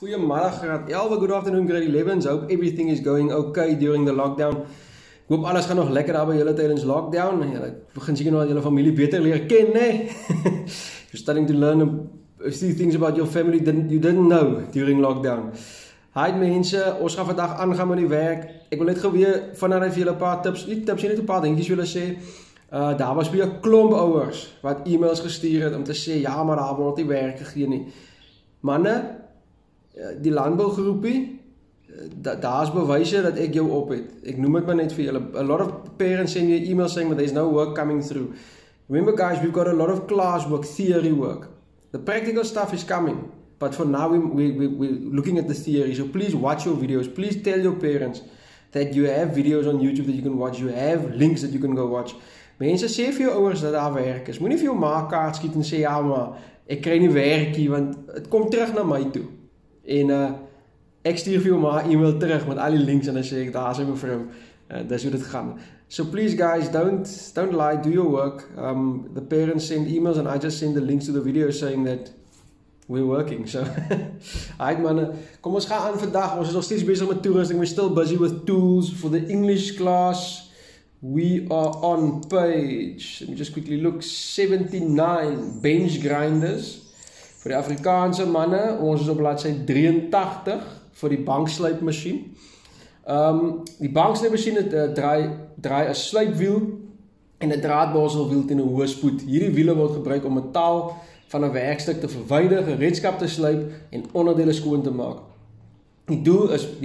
Goedemiddag Graad 11, good afternoon Grade 11. Hope everything is going okay during the lockdown. Ek hoop alles gaan nog lekker daar by julle tydens lockdown. Julle begin seker nou al julle familie beter leer ken, né? You're starting to learn a few things about your family you didn't know during lockdown. Hi mense, ons gaan vandag aangaan met die werk. Ek wil net gou weer vanaand vir julle 'n paar tips, nie 'n paar dingetjies wil sê. Daar was weer 'n klomp ouers wat e-mails gestuur het om te sê ja, maar daar word nie werk gegee nie. Manne, die landbougroepie, daar is bewyse dat ek jou op het. Ek noem dit maar net vir julle. A lot of parents send me emails saying that there's no work coming through. Remember guys, we've got a lot of class work, theory work. The practical stuff is coming, but for now we're looking at the theory. So please watch your videos. Please tell your parents that you have videos on YouTube that you can watch. You have links that you can go watch. Mense, sê vir jou ouers dat daar werk is. Moenie vir jou ma kaart skiet en sê ja, maar ek kry nie werk nie, want het kom terug na my toe. En ek stuur vir jou maar e-mail terug met al die links en dan sê ek, daar is my vrou, dis hoe dit gaan. So please guys, don't lie, do your work. The parents send emails and I just send the links to the video saying that we're working. So, alright manne, kom ons gaan aan vandag, ons is nog steeds bezig met toerusting, we're still busy with tools for the English class. We are on page, let me just quickly look, 79, bench grinders. Voor die Afrikaanse manne, ons is op bladsy 83 vir die bankslypmasjien. Die bankslypmasjien draai 'n slypwiel en 'n draadborselwiel teen 'n hoë spoed. Hierdie wiele word gebruik om metaal van 'n werkstuk te verwyder, gereedskap te slyp en onderdele skoon te maak. Die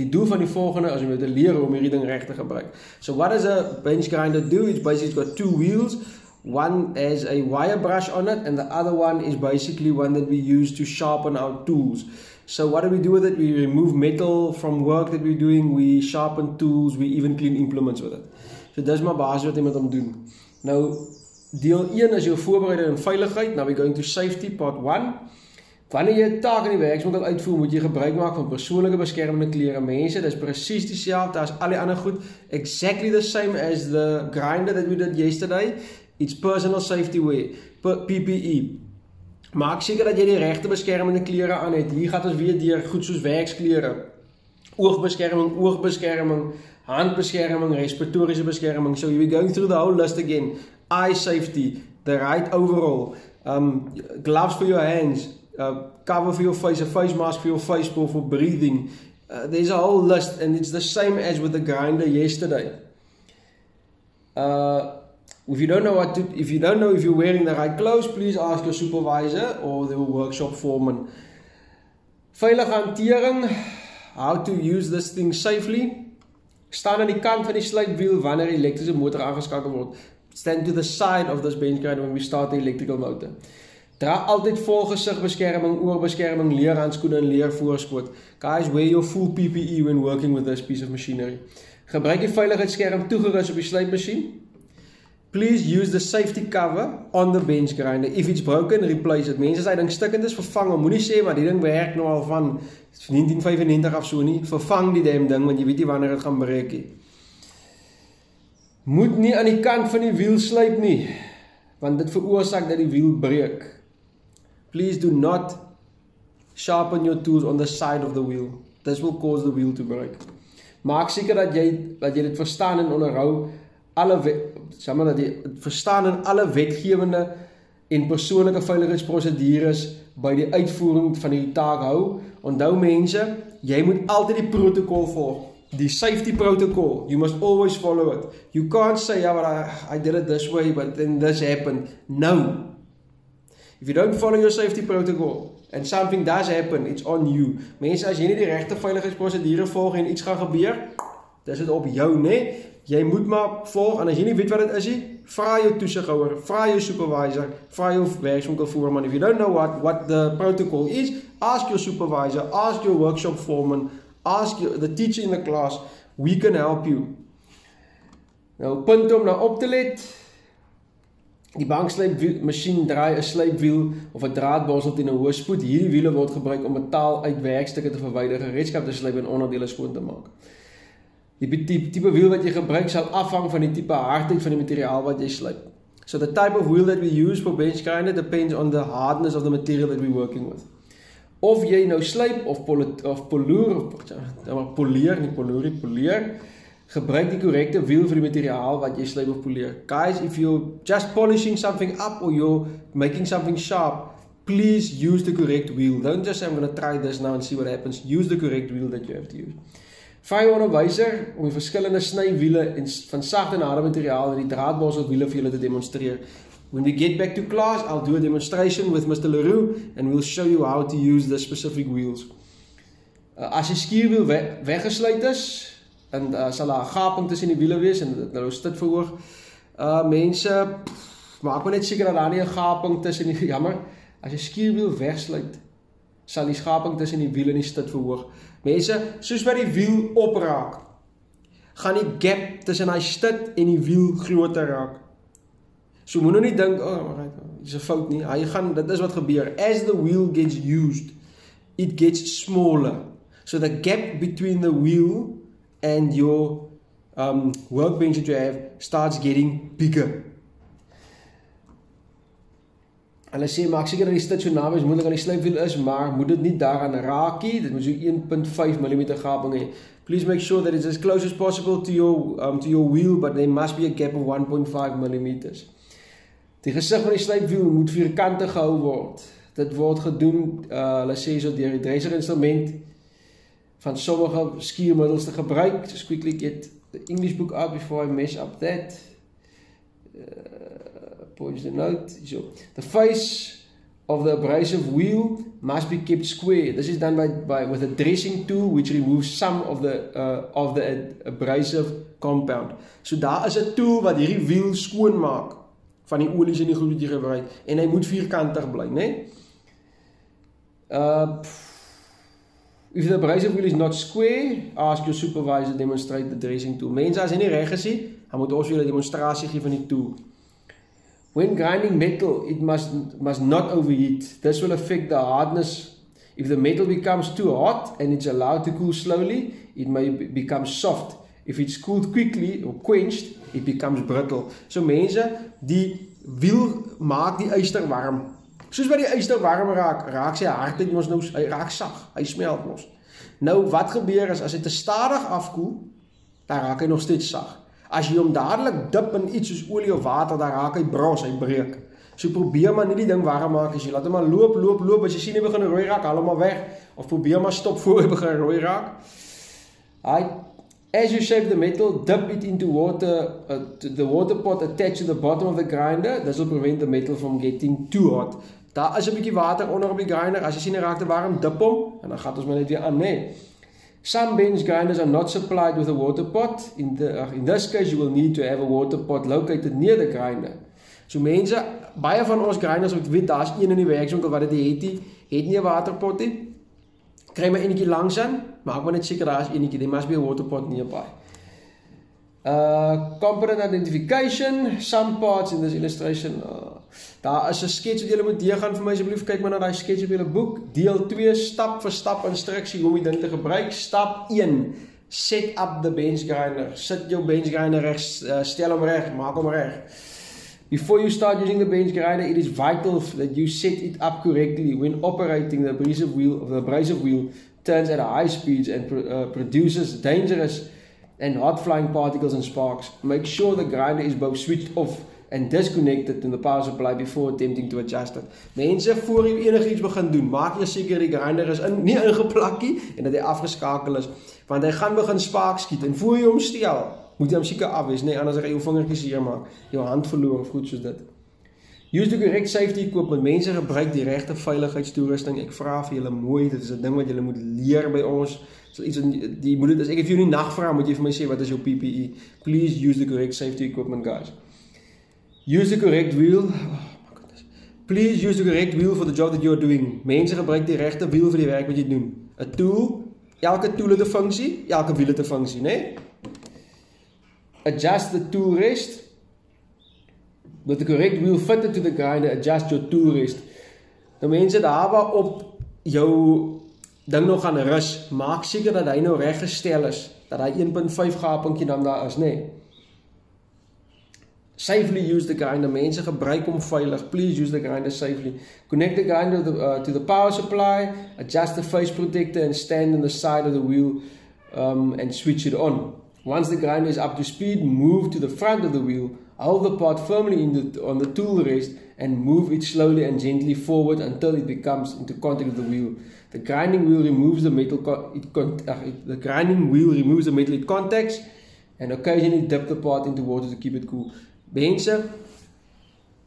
doel van die volgende is om jou te leer om hierdie ding reg te gebruik. So what does a bench grinder do? It's basically got two wheels. One has a wire brush on it and the other one is basically one that we use to sharpen our tools. So what do we do with it? We remove metal from work that we're doing, we sharpen tools, we even clean implements with it. So dis maar basies wat jy met hom doen. Nou, deel 1 is jou voorbereiding en veiligheid. Now we're going to safety part 1. Wanneer jy 'n taak in die werkswinkel uitvoer, moet jy gebruik maak van persoonlike beskermende klere. Mense, dis presies dieselfde as al die ander goed. Exactly the same as the grinder that we did yesterday. It's personal safety wear, PPE. Maak seker dat jy die regte beskermende klere aan het. Hier gaan ons weer deur goed soos werksklere, oogbeskerming, handbeskerming, respiratoriese beskerming. So we're going through the whole list again. Eye safety, the right overall, gloves for your hands, cover for your face, a face mask for your face for breathing. There's a whole list and it's the same as with the grinder yesterday. If you don't know if you're wearing the right clothes, please ask your supervisor or the workshop foreman. Veilige hantering, how to use this thing safely. Staan aan die kant van die slypwiel wanneer die elektriese motor aangeskakel word. Stand to the side of this bench grinder when we start the electrical motor. Dra altyd volgesigbeskerming, oorbeskerming, leerhandskoene en leervoorskoot. Guys, wear your full PPE when working with this piece of machinery. Gebruik die veiligheidsskerm toegerus op die slypmasjien. Please use the safety cover on the bench grinder. If it's broken, replace it. Mense, as hy ding stikkend is, vervang hom. Moenie sê, maar die ding werk nou al van 1995 af so nie. Vervang die ding, want jy weet nie wanneer het gaan breek nie. Moet nie aan die kant van die wiel slyp nie, want dit veroorsaak dat die wiel breek. Please do not sharpen your tools on the side of the wheel. This will cause the wheel to break. Maak seker dat jy dit verstaan en onderhou alle wetgewende en persoonlike veiligheidsprosedures by die uitvoering van die taak hou. Onthou mense, jy moet altyd die protokol volg. Die safety protocol, you must always follow it. You can't say, yeah, but I did it this way, but then this happened. No. If you don't follow your safety protocol and something does happen, it's on you. Mense, as jy nie die regte veiligheidsprosedure volg en iets gaan gebeur, dis dit op jou, nee. Jy moet maar volg, en as jy nie weet wat dit is nie, vra jou toesighouer, vra jou supervisor, vra jou werkswinkelvoerman. If you don't know what the protocol is, ask your supervisor, ask your workshop foreman, ask the teacher in the class, we can help you. Nou, punt om nou op te let, die bankslypmasjien draai 'n slypwiel of 'n draadborsel teen 'n hoë spoed. Hierdie wiele word gebruik om metaal uit werkstukke te verwyder, gereedskap te slyp en onderdele skoon te maak. Die type wiel wat jy gebruik sal afhang van die type hardheid van die materiaal wat jy slyp. So the type of wheel that we use for bench grinder depends on the hardness of the material that we're working with. of jy nou slyp of poleer, gebruik die korrekte wiel vir die materiaal wat jy slyp of poleer. Guys, if you're just polishing something up or you're making something sharp, please use the correct wheel. Don't just say, I'm going to try this now and see what happens. Use the correct wheel that you have to use. Vir onderwyser om die verskillende snywiele van sagte en harde materiaal en die draadborstelwiele vir julle te demonstreer. When we get back to class, I'll do a demonstration with Mr. Leroux and we'll show you how to use the specific wheels. As die skierwiel weggesluit is, en sal daar 'n gaping tussen die wiele wees en dit nou dit verhoog. Mense, maak maar net seker dat daar nie 'n gaping tussen die, jammer, as die skierwiel wegsluit, sal die gaping tussen die wiele nie stit verhoog. Mense, soos wat die wiel opraak, gaan die gap tussen die stit en die wiel groter raak. So moet nou nie dink, dis 'n fout nie. Dit is wat gebeur. As the wheel gets used, it gets smaller. So the gap between the wheel and your workbench that you have starts getting bigger. Hulle sê, maak seker dat die stit so naby as moontlik aan die slypwiel is, maar moet dit nie daaraan raak nie. Dit moet so 1.5 mm gaping hê. Please make sure that it's as close as possible to your wheel, but there must be a gap of 1.5 mm. Die gesig van die slypwiel moet vierkantig gehou word. Dit word gedoen, hulle sê so deur die dresser instrument van sommige skiermiddels te gebruik. Just quickly get the English book out before I mess up that. Point the note. So, the face of the abrasive wheel must be kept square. This is done with a dressing tool which removes some of the abrasive compound. So daar is 'n tool wat hierdie wiel skoon maak van die olies en die goed wat jy gebruik en hy moet vierkantig bly, né? If the abrasive wheel is not square, ask your supervisor to demonstrate the dressing tool. Mense, as hy nie reg is nie, dan moet ons julle 'n demonstrasie gee van die tool. When grinding metal, it must not overheat. This will affect the hardness. If the metal becomes too hot and it's allowed to cool slowly, it may become soft. If it's cooled quickly or quenched, it becomes brittle. So mense, die wiel maak die yster warm. Soos wat die yster warm raak sy hardheid mos nou, hy raak sag, hy smelt mos. Nou wat gebeur is, as hy te stadig afkoel, dan raak hy nog steeds sag. As jy hom dadelik dip in iets soos olie of water, dan raak hy bros, hy breek. So probeer maar nie die ding warm maak, as jy laat hom maar loop, as jy sien hy begin rooi raak, haal hom maar weg, of probeer maar stop voor hy begin rooi raak. As you shape the metal, dip it into water, the water pot attached to the bottom of the grinder. This will prevent the metal from getting too hot. Daar is 'n bietjie water onder op die grinder, as jy sien hy raak te warm, dip hom, en dan gaan ons maar net weer aan, nee. Some bench grinders are not supplied with a water pot. In this case, you will need to have a water pot located near the grinder. So mense, baie van ons grinders, ek weet, daar is een in die werkswinkel wat dit het nie 'n waterpot nie. Kry maar enetjie langs aan, maak maar net seker daar is enetjie, there must be a water pot nearby. Component identification, some parts in this illustration, daar is 'n skets wat julle moet deurgaan vir my asseblief, kyk maar na daai skets op julle boek, deel 2, stap vir stap instruksie hoe om die ding te gebruik. Stap 1, set up the bench grinder, sit jou bench grinder reg, stel hom reg, maak hom reg. Before you start using the bench grinder, it is vital that you set it up correctly. When operating, the abrasive wheel turns at high speeds and produces dangerous and hot flying particles and sparks. Make sure the grinder is both switched off and disconnected to the power supply before attempting to adjust it. Mense, voor jy enigiets begin doen, maak jy seker die grinder is nie ingeplakkie en dat hy afgeskakel is, want hy gaan begin spark skiet en voor jy hom stel, moet jy hom seker af wees, nee, anders gaan jy jou vingertjies seer maak, jou hand verloor of goed soos dit. Use the correct safety equipment. Mense, gebruik die regte veiligheidstoerusting. Ek vra vir julle mooi, dit is 'n ding wat julle moet leer by ons. So iets as ek het vir jou nie nagvra, moet jy vir my sê wat is jou PPE. Please use the correct safety equipment, guys. Use the correct wheel. Oh my goodness. Please use the correct wheel for the job that you are doing. Mense, gebruik die regte wiel vir die werk wat jy doen. 'n Tool, elke tool het 'n funksie, elke wiel het 'n funksie, né? Adjust the tool rest. With the correct wheel fitted to the grinder, adjust your tool rest. Nou mense, daar waar op jou ding nog gaan rus, maak seker dat hy nou reg gestel is, dat hy 1.5 gapingkie dan daar is, nee. Safely use the grinder. Mense gebruik hom veilig. Please use the grinder safely. Connect the grinder to the power supply, adjust the face protector and stand on the side of the wheel and switch it on. Once the grinder is up to speed, move to the front of the wheel, hold the part firmly on the tool rest and move it slowly and gently forward until it becomes into contact with the wheel. The grinding wheel removes the metal it contacts and occasionally dip the part into water to keep it cool. Mense,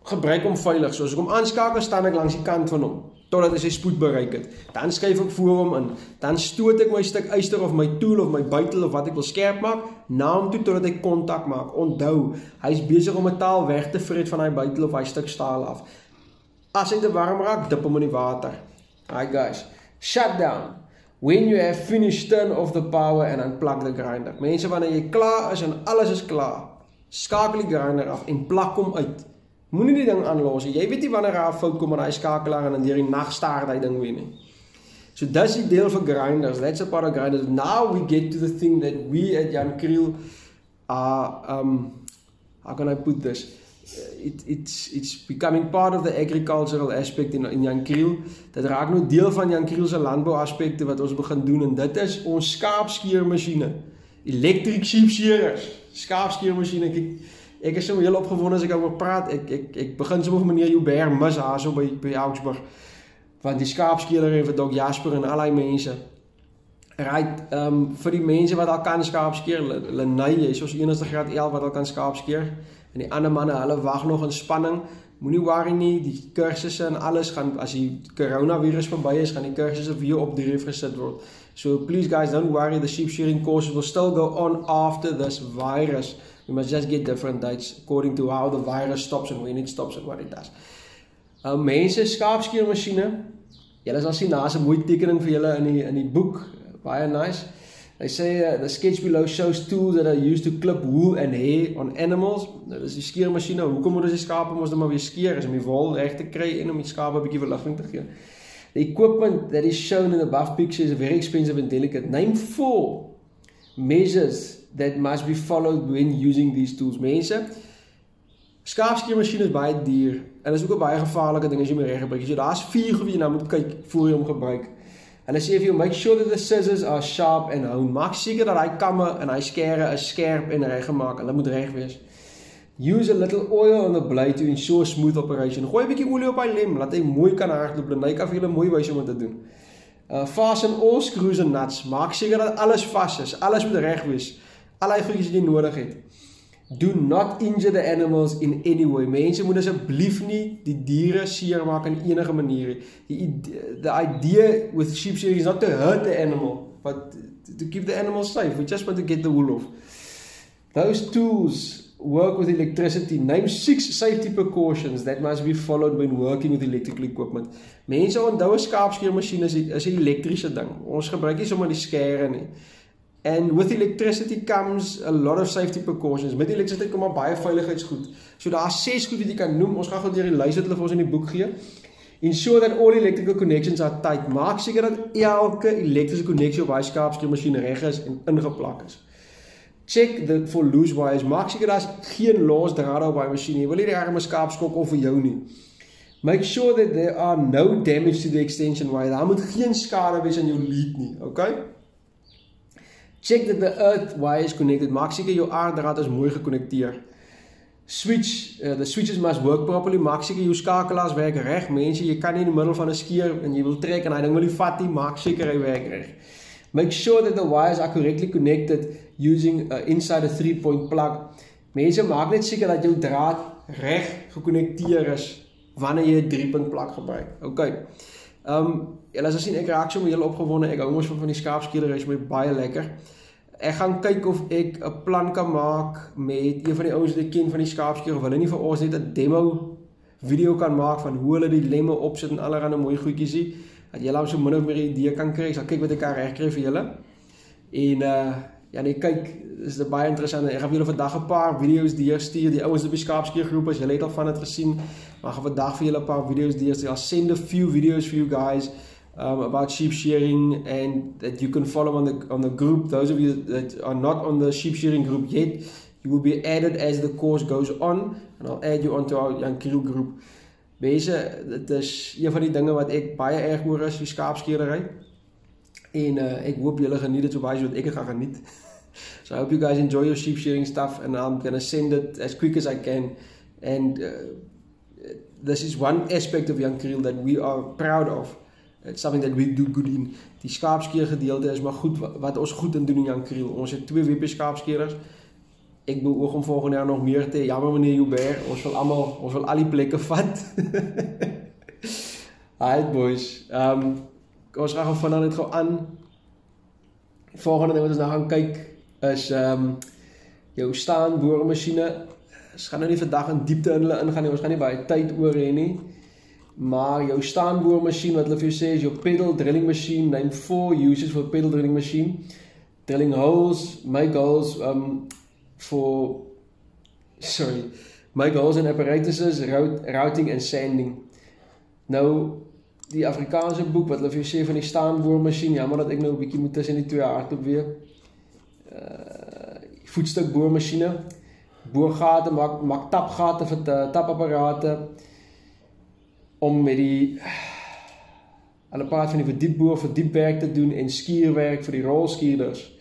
gebruik hom veilig. So as ek hom aanskakel, staan ek langs die kant van hom totdat hy sy spoed bereik het. Dan skuif ek voor hom in. Dan stoot ek my stuk yster of my tool of my buitel of wat ek wil skerp maak na hom toe totdat hy kontak maak. Onthou, hy is besig om metaal weg te vret van hy buitel of hy stuk staal af. As hy te warm raak, dip hom in die water. Alright guys, shut down. When you have finished, turn off the power and unplug the grinder. Mense, wanneer jy klaar is en alles is klaar, skakel die grinder af en plak hom uit. Moenie die ding aanlos. Jy weet nie wanneer daar 'n fout kom aan daai skakelaar en dan deur die nag staar hy ding weer nie. So dis die deel vir grinders. That's a part of grinders. Now we get to the thing that we at Jan Kriel are how can I put this? It's becoming part of the agricultural aspect in Jan Kriel. Dit raak nou deel van Jan Kriel se landbou aspekte wat ons begin doen en dit is ons skaapskeermasjiene. Electric sheep shearers. Skaapskeermasjiene. Ek is so heel opgewonde as ek oor praat. Ek begin so met meneer Joubert mis haar so by Augsburg. Want die skaapskeerder en vir Dok Jasper en al die mense. Right, vir die mense wat al kan skaapskeer, Lenay, jy is ons enigste graad 11 wat al kan skaapskeer. En die ander manne, hulle wag nog in spanning. Moenie worry nie, die kursusse en alles gaan, as die coronavirus verby is, gaan die kursusse weer op die reef gesit word. So please guys, don't worry, the sheep shearing courses will still go on after this virus. We must just get different dates according to how the virus stops and when it stops and what it does. Mense, skaapskeermasjiene, julle sal sien, daar is 'n mooi tekening vir julle in die boek, baie nice. They say the sketch below shows tools that are used to clip wool and hair on animals. Dit is die skeermasjiene. Hoekom moet ons die skape mos nou maar weer skeer? Is om die wol reg te kry en om die skape 'n bietjie verligting te gee. The equipment that is shown in the above picture is very expensive and delicate. Name 4 measures that must be followed when using these tools. Mense, skaapskeermasjien is baie duur en is ook 'n baie gevaarlike ding as jy hom reg gebruik. So daar's 4 goed wat jy nou moet kyk voor jy hom gebruik. Hulle sê if you make sure that the scissors are sharp and honed, maak seker dat hy kamme en hy skere is skerp en reg gemaak. Hulle moet reg wees. Use a little oil on the blade to ensure smooth operation. Gooi 'n bietjie olie op hy lem, laat hy mooi kan hardloop. Lenay kan vir julle mooi wys om dit te doen. Fasten all screws and nuts. Maak seker dat alles vas is. Alles moet reg wees. Al die goedjies wat jy nodig het. Do not injure the animals in any way. Mense moet asseblief nie die diere seermaak in enige manier. The idea with sheep shearing is not to hurt the animal, but to keep the animal safe. We just want to get the wool off. Those tools work with electricity. Name 6 safety precautions that must be followed when working with electrical equipment. Mense onthou 'n skaapskeermasjien is 'n elektriese ding. Ons gebruik nie sommer die skere nie. And with electricity comes a lot of safety precautions. Met elektrisiteit kom maar baie veiligheidsgoed. So daar is 6 goed wat jy kan noem. Ons gaan gou deur die lys wat hulle vir ons in die boek gee. Ensure that all electrical connections are tight. Maak seker dat elke elektriese konneksie op daai skaapskeermasjien reg is en ingeplak is. Check for loose wires. Maak seker daar's geen los drade op daai masjien nie. Jy wil nie die arme skaap skok of vir jou nie. Make sure that there are no damage to the extension wire. Daar moet geen skade wees aan jou lead nie, okay? Check that the earth wire is connected. Maak seker jou aarddraad is mooi gekonnekteer. The switches must work properly. Maak seker jou skakelaars werk reg. Mense, jy kan nie in die middel van 'n skeer en jy wil trek en hy ding wil nie vat nie. Maak seker hy werk reg. Make sure that the wires are correctly connected using inside a 3-point plug. Mense, maak net seker dat jou draad reg gekonnekteer is wanneer jy 'n 3-punt plug gebruik. Okay. Julle sal sien ek raak so heel opgewonde. Ek hou mos van die skaapskeerder, is my baie lekker. Ek gaan kyk of ek 'n plan kan maak met een van die ouens wat ek ken van die skaapskeer of hulle nie vir ons net 'n demo video kan maak van hoe hulle die lemme opsit en allerlei mooi goedjies sien. Dat julle so min of meer 'n idee kan kry. Ek sal kyk wat ek kan regkry vir julle. En ja nee, kyk, dis baie interessant. Ek gaan vir julle vandag 'n paar video's deurstuur. Die ouens op die skaapskeergroep, as julle het al van dit gesien, maar ek gaan vandag vir julle 'n paar video's deurstuur. I'll send a few videos for you guys about sheep shearing and that you can follow on the group. Those of you that are not on the sheep shearing group yet, You will be added as the course goes on, and I'll add you onto our young kriel group. Mense, dit is een van die dinge wat ek baie erg oor is, die skaapskeerdery. En ek hoop julle geniet dit so baie soos ek het gaan geniet. So I hope you guys enjoy your sheep shearing stuff, and I'm gonna send it as quick as I can. And this is one aspect of young kriel that we are proud of. It's something that we do good in. Die skaapskeer gedeelte is maar goed wat ons goed in doen in young kriel. Ons het 2 WP skaapskeerders. Ek beoog om volgende jaar nog meer te. Jammer meneer Joubert, ons wil al die plekke vat. Alright boys. Ons gaan vanaand net gou aan. Volgende ding wat ons nou gaan kyk is jou staanboormasjiene. Ons gaan nou nie vandag in diepte in hulle ingaan nie. Ons gaan nie baie tyd oor hê nie. Maar jou staanboormasjien wat hulle vir jou sê is jou pedal drilling machine. Name 4 uses for pedal drilling machine. Drilling holes, make holes make holes and apparatuses, routing and sanding. Nou, die Afrikaanse boek wat hulle vir jou sê van die staanboormasjien, jammer dat ek nou 'n bietjie moet tussen die 2 hardloop weer. Voetstukboormasjiene, boorgate, maak tapgate vir tapapparate, om met die, hulle praat van die verdiepboor, verdiepwerk te doen en skierwerk vir die rolskierders.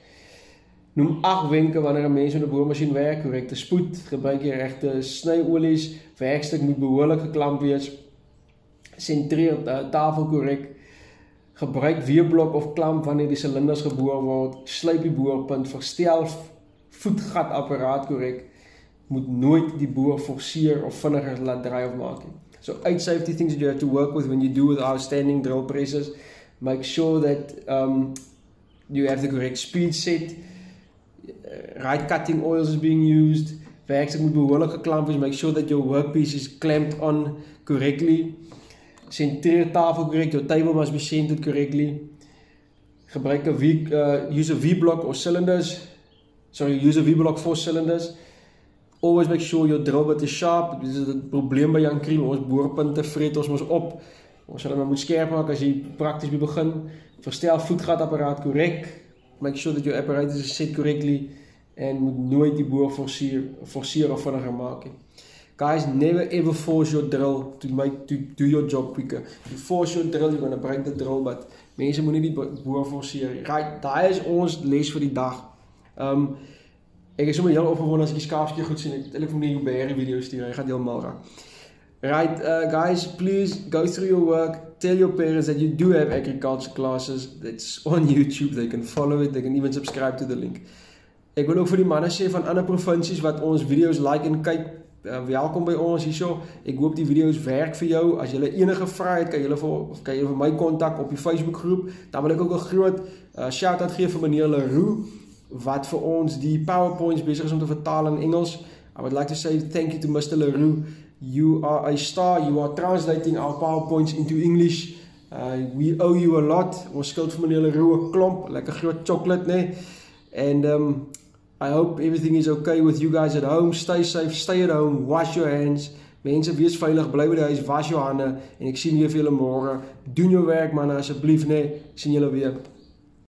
Noem 8 wenke wanneer 'n mens met 'n boormasjien werk, korrekte spoed, gebruik jy regte snyolies, werkstuk moet behoorlik geklamp wees, sentreer tafel korrek, gebruik weerblok of klamp wanneer die silinders geboor word, sluip die boorpunt, verstel voetgatapparaat korrek, moet nooit die boor forceer of vinniger laat draai of maak nie. So 8 safety things that you have to work with when you do with our standing drill presses. Make sure that you have the correct speed set, right cutting oils is being used, werkstuk moet behoorlik geklamp wees, make sure that your workpiece is clamped on correctly, centreer tafel correct, your table must be centered correctly, gebruik use a V-block or cylinders, use a V-block for cylinders, always make sure your drill bit is sharp. Dit is het probleem by young kriel, ons boorpunte vreet ons mos op, ons sal moet skerp maak as jy prakties begin, verstel voetgatapparaat correct, make sure that your apparatus is set correctly, en moet nooit die boor forceer of vinniger maak. Guys, never ever force your drill to do your job quicker. If you force your drill, you're going to break the drill, but mense moet nie die boor forceer. Right, daai is ons les vir die dag. Ek is sommer heel opgewonde as ek die skaapskeer goed sien. Ek wil nie jou Barry video stuur, hy gaan heeltemal raak. Right, guys, please go through your work. Tell your parents that you do have agriculture classes. It's on YouTube. They can follow it. They can even subscribe to the link. Ek wil ook vir die manne sê van ander provinsies wat ons video's like en kyk, welkom by ons hierso. Ek hoop die video's werk vir jou. As jy enige vrae het, kan jy vir my kontak op die Facebook groep. Dan wil ek ook 'n groot shout-out gee vir meneer Leroux, wat vir ons die PowerPoints besig is om te vertaal in Engels. I would like to say thank you to Mr. Leroux. You are a star. You are translating our PowerPoints into English. We owe you a lot. Ons skuld vir meneer Leroux 'n klomp, lekker groot chocolate, nee. And I hope everything is okay with you guys at home. Stay safe, stay at home, wash your hands. Mense, wees veilig, bly by die huis, was jou hande. En ek sien weer vir julle môre. Doen jou werk, manne, asseblief, nee. Ek sien julle weer.